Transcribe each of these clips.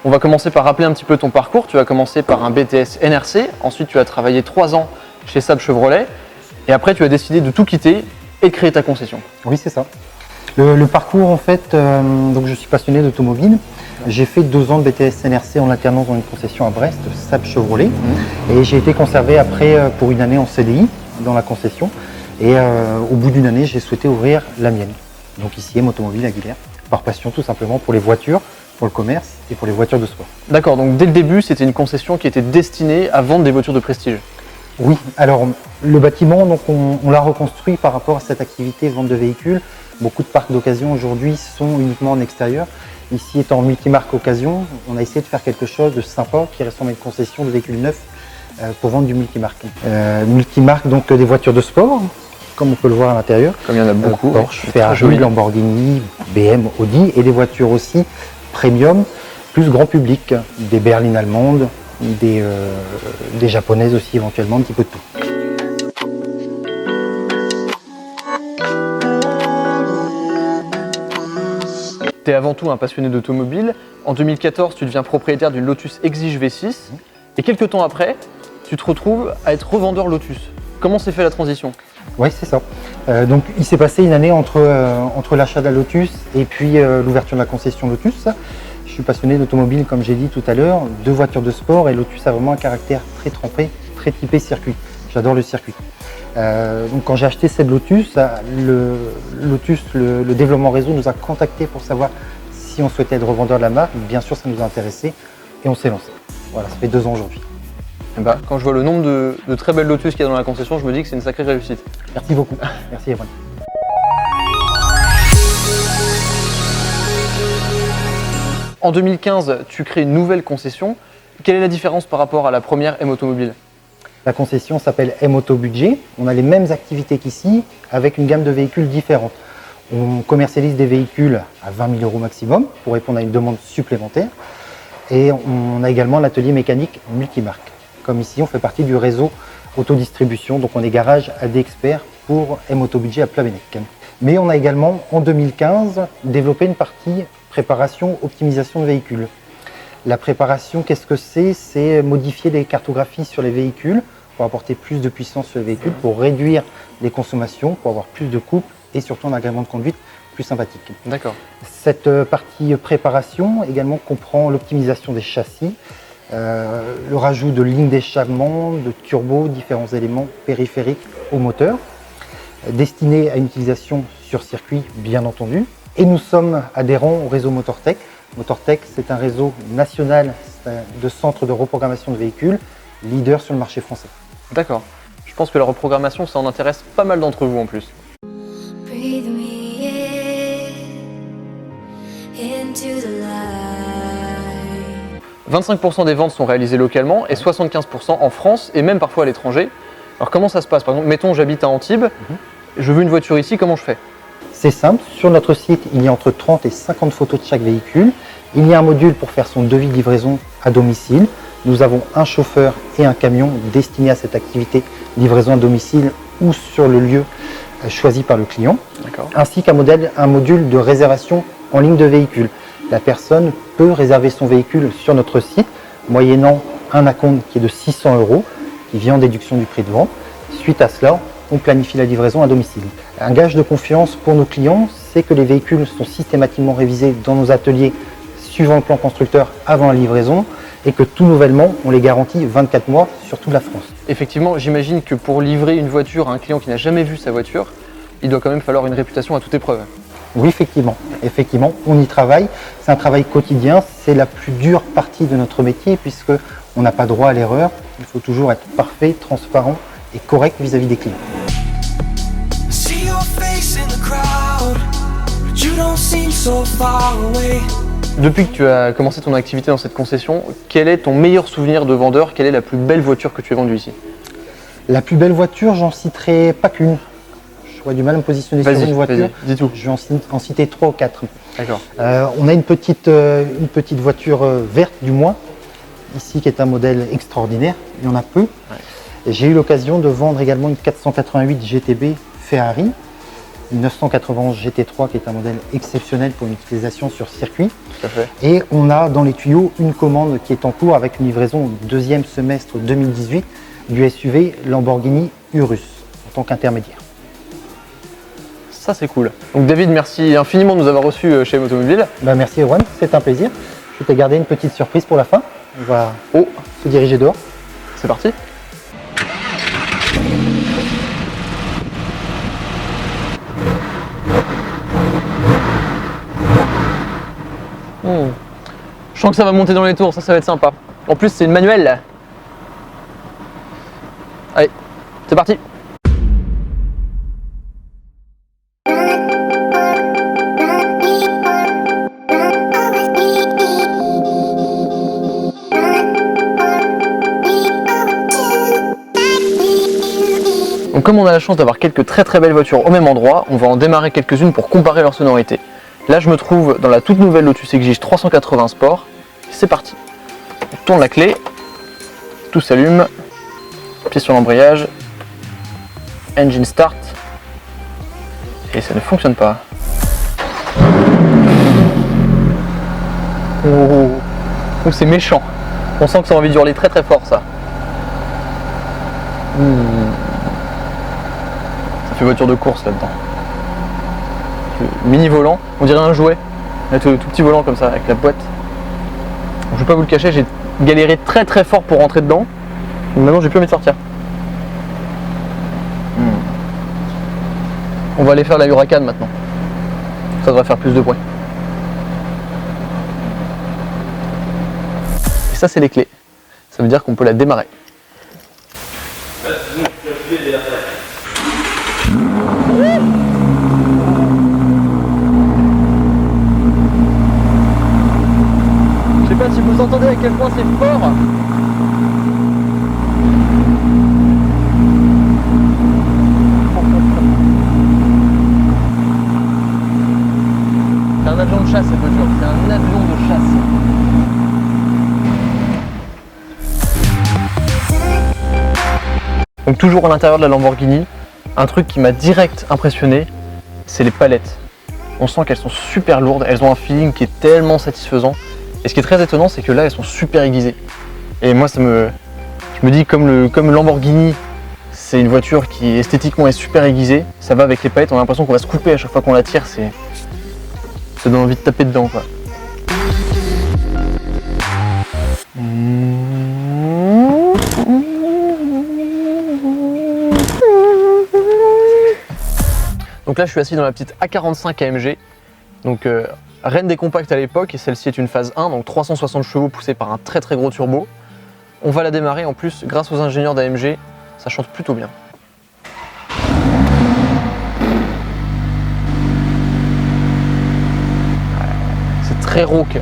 On va commencer par rappeler un petit peu ton parcours. Tu vas commencer par un BTS NRC, ensuite tu as travaillé 3 ans chez Saab Chevrolet et après tu as décidé de tout quitter et de créer ta concession. Oui, c'est ça. Le parcours, en fait, donc je suis passionné d'automobile. J'ai fait 2 ans de BTS NRC en alternance dans une concession à Brest, Saab Chevrolet. Et j'ai été conservé après pour une année en CDI dans la concession. Et au bout d'une année, j'ai souhaité ouvrir la mienne. Donc ici, M-Automobile Aguilère, par passion tout simplement pour les voitures, pour le commerce et pour les voitures de sport. D'accord, donc dès le début, c'était une concession qui était destinée à vendre des voitures de prestige. Oui, alors le bâtiment, donc on l'a reconstruit par rapport à cette activité vente de véhicules. Beaucoup de parcs d'occasion aujourd'hui sont uniquement en extérieur. Ici étant multimarque occasion, on a essayé de faire quelque chose de sympa qui ressemble à une concession de véhicules neufs pour vendre du multimarque. Multimarque, donc des voitures de sport, comme on peut le voir à l'intérieur. Comme il y en a beaucoup. Porsche, Ferrari, Lamborghini, BM, Audi et des voitures aussi premium, plus grand public, des berlines allemandes, des japonaises aussi éventuellement, un petit peu de tout. Tu es avant tout un passionné d'automobile. En 2014, tu deviens propriétaire d'une Lotus Exige V6 et quelques temps après, tu te retrouves à être revendeur Lotus. Comment s'est fait la transition? Oui, c'est ça. Donc il s'est passé une année entre l'achat de la Lotus et puis l'ouverture de la concession Lotus. Je suis passionné d'automobile, comme j'ai dit tout à l'heure, de voitures de sport et Lotus a vraiment un caractère très trempé, très typé circuit. J'adore le circuit. Donc quand j'ai acheté cette Lotus, le développement réseau nous a contactés pour savoir si on souhaitait être revendeur de la marque. Bien sûr, ça nous a intéressés et on s'est lancé. Voilà, ça fait 2 ans aujourd'hui. Quand je vois le nombre de très belles Lotus qu'il y a dans la concession, je me dis que c'est une sacrée réussite. Merci beaucoup. Merci Evan. En 2015, tu crées une nouvelle concession. Quelle est la différence par rapport à la première M-Automobile? La concession s'appelle M-Auto Budget. On a les mêmes activités qu'ici, avec une gamme de véhicules différente. On commercialise des véhicules à 20 000 € maximum pour répondre à une demande supplémentaire. Et on a également l'atelier mécanique multimarque. Comme ici, on fait partie du réseau autodistribution, donc on est garage AD Expert pour M-Auto Budget à Plabennec. Mais on a également, en 2015, développé une partie préparation, optimisation de véhicules. La préparation, qu'est-ce que c'est? C'est modifier les cartographies sur les véhicules pour apporter plus de puissance sur les véhicules, pour réduire les consommations, pour avoir plus de couple et surtout un agrément de conduite plus sympathique. D'accord. Cette partie préparation également comprend l'optimisation des châssis, le rajout de lignes d'échappement, de turbos, différents éléments périphériques au moteur, destinés à une utilisation sur circuit bien entendu. Et nous sommes adhérents au réseau Motortech. Motortech, c'est un réseau national de centres de reprogrammation de véhicules, leader sur le marché français. D'accord. Je pense que la reprogrammation, ça en intéresse pas mal d'entre vous en plus. 25% des ventes sont réalisées localement et 75% en France et même parfois à l'étranger. Alors comment ça se passe? Par exemple, mettons j'habite à Antibes, je veux une voiture ici, comment je fais? C'est simple, sur notre site, il y a entre 30 et 50 photos de chaque véhicule. Il y a un module pour faire son devis de livraison à domicile. Nous avons un chauffeur et un camion destinés à cette activité, livraison à domicile ou sur le lieu choisi par le client, ainsi qu'un module de réservation en ligne de véhicule. La personne peut réserver son véhicule sur notre site, moyennant un acompte qui est de 600 €, qui vient en déduction du prix de vente. Suite à cela, on planifie la livraison à domicile. Un gage de confiance pour nos clients, c'est que les véhicules sont systématiquement révisés dans nos ateliers suivant le plan constructeur avant la livraison et que tout nouvellement, on les garantit 24 mois sur toute la France. Effectivement, j'imagine que pour livrer une voiture à un client qui n'a jamais vu sa voiture, il doit quand même falloir une réputation à toute épreuve. Oui, effectivement, on y travaille. C'est un travail quotidien, c'est la plus dure partie de notre métier puisque on n'a pas droit à l'erreur. Il faut toujours être parfait, transparent et correct vis-à-vis des clients. Depuis que tu as commencé ton activité dans cette concession, quel est ton meilleur souvenir de vendeur? Quelle est la plus belle voiture que tu aies vendue ici? La plus belle voiture, j'en citerai pas qu'une. J'aurais du mal à me positionner sur une voiture. Dis tout. Je vais en citer 3 ou 4. D'accord. On a une petite voiture verte du moins, ici qui est un modèle extraordinaire, il y en a peu. Ouais. J'ai eu l'occasion de vendre également une 488 GTB Ferrari. 991 GT3 qui est un modèle exceptionnel pour une utilisation sur circuit. Tout à fait. Et on a dans les tuyaux une commande qui est en cours avec une livraison au deuxième semestre 2018 du SUV Lamborghini Urus en tant qu'intermédiaire. Ça c'est cool. Donc David, merci infiniment de nous avoir reçus chez Motomobile. Bah, merci Erwan, c'est un plaisir. Je t'ai gardé une petite surprise pour la fin. On va se diriger dehors. C'est parti. Je sens que ça va monter dans les tours, ça va être sympa. En plus c'est une manuelle là. Allez, c'est parti. Donc comme on a la chance d'avoir quelques très très belles voitures au même endroit, on va en démarrer quelques-unes pour comparer leur sonorité. Là je me trouve dans la toute nouvelle Lotus Exige 380 Sport. C'est parti. On tourne la clé, tout s'allume, pied sur l'embrayage, engine start, et ça ne fonctionne pas. Oh, c'est méchant. On sent que ça a envie d'hurler très très fort ça. Ça fait voiture de course là-dedans. Le mini volant, on dirait un jouet. Un tout petit volant comme ça avec la boîte. Je vais pas vous le cacher, j'ai galéré très très fort pour rentrer dedans. Donc maintenant j'ai plus envie de sortir. On va aller faire la Huracan maintenant. Ça devrait faire plus de bruit. Et ça c'est les clés. Ça veut dire qu'on peut la démarrer. Je sais pas si vous entendez à quel point c'est fort. C'est un avion de chasse cette voiture, c'est un avion de chasse. Donc toujours à l'intérieur de la Lamborghini, un truc qui m'a direct impressionné, c'est les palettes. On sent qu'elles sont super lourdes, elles ont un feeling qui est tellement satisfaisant. Et ce qui est très étonnant, c'est que là, elles sont super aiguisées. Et moi, je me dis, comme Lamborghini, c'est une voiture qui esthétiquement est super aiguisée, ça va avec les palettes, on a l'impression qu'on va se couper à chaque fois qu'on la tire, ça donne envie de taper dedans, quoi. Donc là je suis assis dans la petite A45 AMG, donc reine des compacts à l'époque, et celle-ci est une phase 1, donc 360 chevaux poussée par un très très gros turbo. On va la démarrer en plus, grâce aux ingénieurs d'AMG, ça chante plutôt bien. C'est très rauque,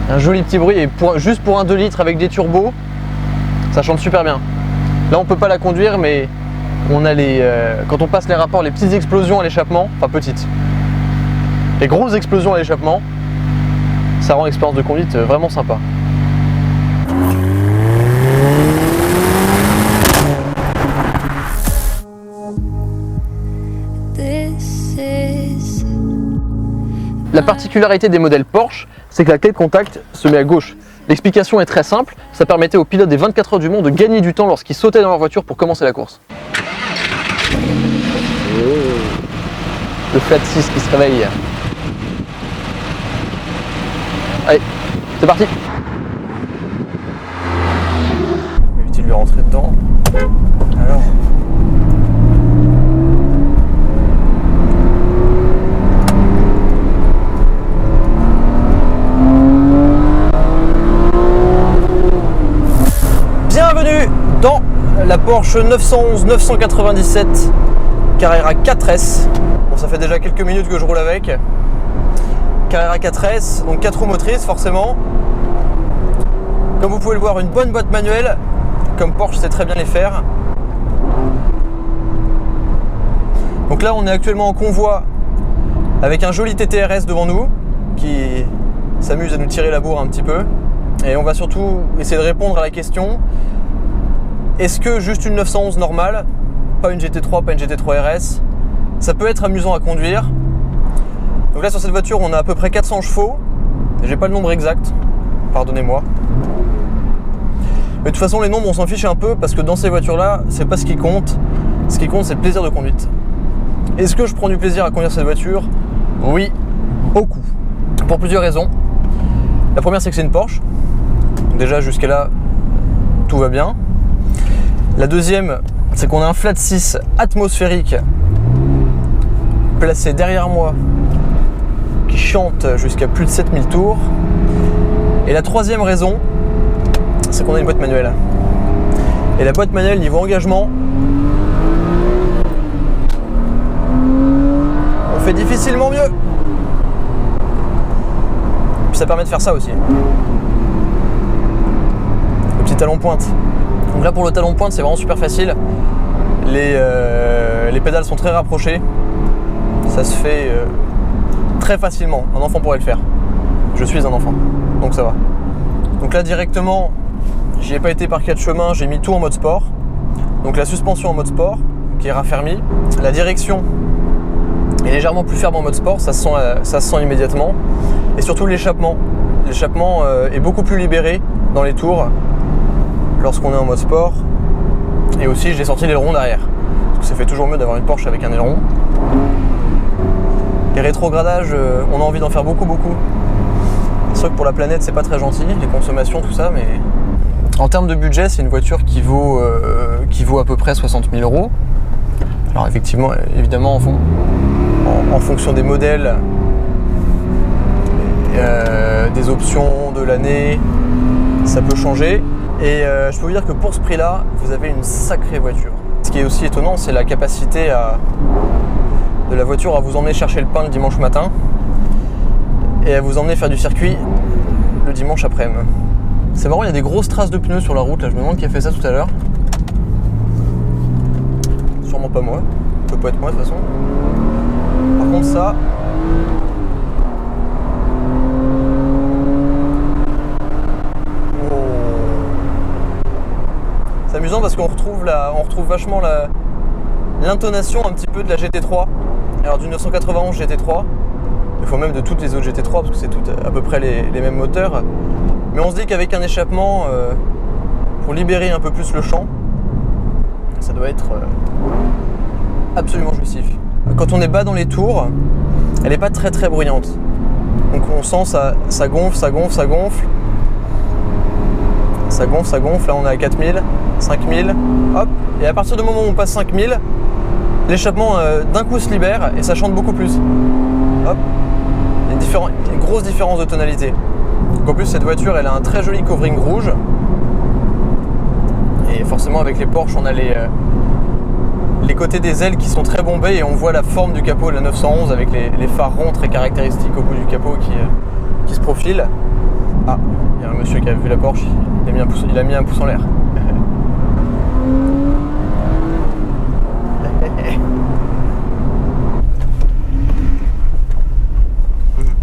un joli petit bruit, et juste pour un 2 litres avec des turbos, ça chante super bien. Là on peut pas la conduire, mais on a quand on passe les rapports, les petites explosions à l'échappement, enfin petites, les grosses explosions à l'échappement, ça rend l'expérience de conduite vraiment sympa. La particularité des modèles Porsche, c'est que la clé de contact se met à gauche. L'explication est très simple, ça permettait aux pilotes des 24 heures du Mans de gagner du temps lorsqu'ils sautaient dans leur voiture pour commencer la course. Le Fiat 6 qui se réveille. Allez, c'est parti. Éviter de lui rentrer dedans. Alors. Bienvenue dans la Porsche 911-997 Carrera 4S. Bon, ça fait déjà quelques minutes que je roule avec. Carrera 4S, donc 4 roues motrices forcément. Comme vous pouvez le voir, une bonne boîte manuelle, comme Porsche sait très bien les faire. Donc là on est actuellement en convoi avec un joli TTRS devant nous qui s'amuse à nous tirer la bourre un petit peu. Et on va surtout essayer de répondre à la question: est-ce que juste une 911 normale, pas une GT3, pas une GT3 RS, ça peut être amusant à conduire. Donc là sur cette voiture on a à peu près 400 chevaux. J'ai pas le nombre exact, pardonnez-moi. Mais de toute façon les nombres on s'en fiche un peu parce que dans ces voitures là c'est pas ce qui compte. Ce qui compte c'est le plaisir de conduite. Est-ce que je prends du plaisir à conduire cette voiture? Oui, beaucoup. Pour plusieurs raisons. La première c'est que c'est une Porsche. Déjà jusqu'à là tout va bien. La deuxième c'est qu'on a un flat 6 atmosphérique placé derrière moi qui chante jusqu'à plus de 7000 tours. Et la troisième raison c'est qu'on a une boîte manuelle. Et la boîte manuelle niveau engagement, on fait difficilement mieux. Puis ça permet de faire ça aussi. Le petit talon pointe. Donc là pour le talon pointe c'est vraiment super facile. Les pédales sont très rapprochées. Ça se fait très facilement. Un enfant pourrait le faire. Je suis un enfant, donc ça va. Donc là directement, j'y ai pas été par 4 chemins, j'ai mis tout en mode sport. Donc la suspension en mode sport, qui est raffermie. La direction est légèrement plus ferme en mode sport, ça se sent immédiatement. Et surtout l'échappement. L'échappement est beaucoup plus libéré dans les tours lorsqu'on est en mode sport. Et aussi j'ai sorti l'aileron derrière. Parce que ça fait toujours mieux d'avoir une Porsche avec un aileron. Les rétrogradages, on a envie d'en faire beaucoup. C'est sûr que pour la planète c'est pas très gentil, les consommations, tout ça, mais en termes de budget c'est une voiture qui vaut à peu près 60 000 €. Alors effectivement, évidemment en fonction des modèles, des options, de l'année, ça peut changer. Et je peux vous dire que pour ce prix là, vous avez une sacrée voiture. Ce qui est aussi étonnant, c'est la capacité de la voiture à vous emmener chercher le pain le dimanche matin et à vous emmener faire du circuit le dimanche après-midi. C'est marrant, il y a des grosses traces de pneus sur la route là, je me demande qui a fait ça tout à l'heure. Sûrement pas moi, ça peut pas être moi de toute façon. Par contre ça, c'est amusant parce qu'on retrouve vachement l'intonation un petit peu de la GT3. Alors du 991 GT3, il faut même de toutes les autres GT3 parce que c'est toutes à peu près les mêmes moteurs. Mais on se dit qu'avec un échappement, pour libérer un peu plus le champ, ça doit être absolument jouissif. Quand on est bas dans les tours, elle n'est pas très bruyante. Donc on sent ça gonfle. Ça gonfle, là on est à 4000, 5000, hop. Et à partir du moment où on passe 5000, l'échappement d'un coup se libère et ça chante beaucoup plus. Hop. Il y a une grosse différence de tonalité. Donc en plus cette voiture elle a un très joli covering rouge. Et forcément avec les Porsche on a les côtés des ailes qui sont très bombés et on voit la forme du capot de la 911 avec les phares ronds très caractéristiques au bout du capot qui se profilent. Ah, il y a un monsieur qui a vu la Porsche, il a mis un pouce en l'air.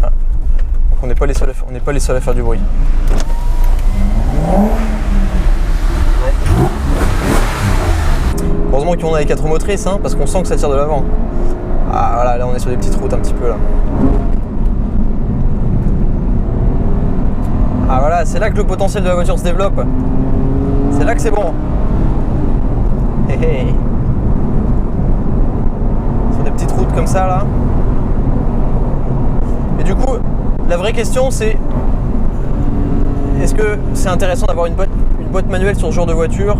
Ah. Donc on n'est pas les seuls à faire du bruit. Heureusement qu'on a les 4 motrices, hein, parce qu'on sent que ça tire de l'avant. Ah voilà, là on est sur des petites routes un petit peu là. Ah voilà, c'est là que le potentiel de la voiture se développe. C'est là que c'est bon. Hey. Sur des petites routes comme ça là. Et du coup, la vraie question c'est: est-ce que c'est intéressant d'avoir une boîte manuelle sur ce genre de voiture?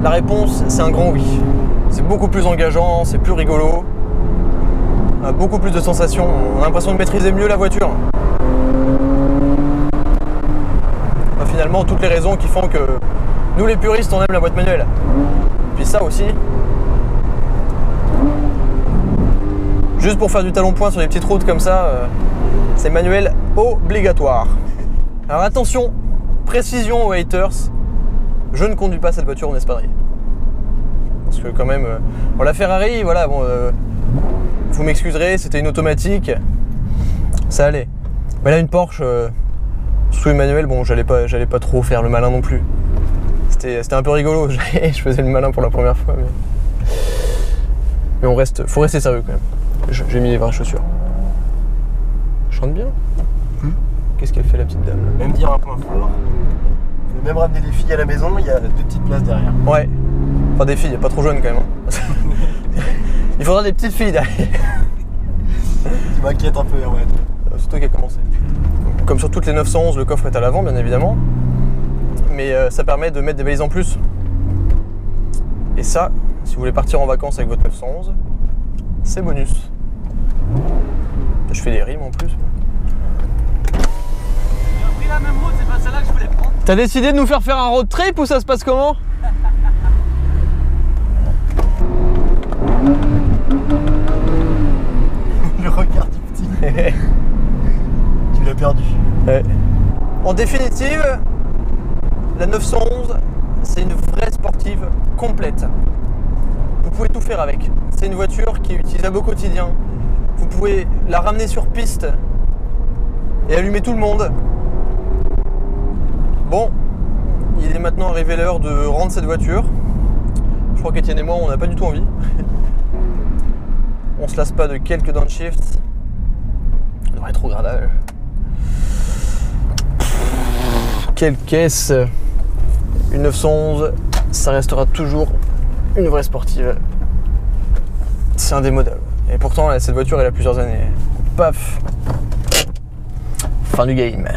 La réponse c'est un grand oui. C'est beaucoup plus engageant, c'est plus rigolo. On a beaucoup plus de sensations, on a l'impression de maîtriser mieux la voiture. Finalement toutes les raisons qui font que nous les puristes on aime la boîte manuelle. Puis ça aussi, juste pour faire du talon point sur les petites routes comme ça, c'est manuel obligatoire. Alors attention, précision aux haters, je ne conduis pas cette voiture en espadrille. Parce que quand même, la Ferrari, voilà, bon, vous m'excuserez, c'était une automatique, ça allait. Mais là une Porsche, sous manuel, bon, j'allais pas trop faire le malin non plus. C'était un peu rigolo, je faisais le malin pour la première fois. Mais faut rester sérieux quand même. J'ai mis les vraies chaussures. Je chante bien. Qu'est-ce qu'elle fait la petite dame là? Même dire un point fort. Je vais même ramener les filles à la maison, il y a 2 petites places derrière. Ouais. Enfin des filles, pas trop jeunes quand même. Hein. Il faudra des petites filles derrière. Tu m'inquiètes un peu, ouais. C'est toi qui as commencé. Comme sur toutes les 911, le coffre est à l'avant bien évidemment. Mais ça permet de mettre des valises en plus. Et ça, si vous voulez partir en vacances avec votre 911, c'est bonus. Je fais des rimes en plus. J'ai pris la même route, c'est pas celle-là que je voulais prendre. T'as décidé de nous faire un road trip ou ça se passe comment? Le regard du petit. Tu l'as perdu. Ouais. En définitive, la 911, c'est une vraie sportive complète. Vous pouvez tout faire avec. C'est une voiture qui est utilisable au quotidien. Vous pouvez la ramener sur piste et allumer tout le monde. Bon, il est maintenant arrivé l'heure de rendre cette voiture. Je crois qu'Étienne et moi, on n'a pas du tout envie. On se lasse pas de quelques downshifts, de rétrogradage. Quelle caisse! Une 911, ça restera toujours une vraie sportive. C'est indémodable. Et pourtant, cette voiture, elle a plusieurs années. Paf! Fin du game.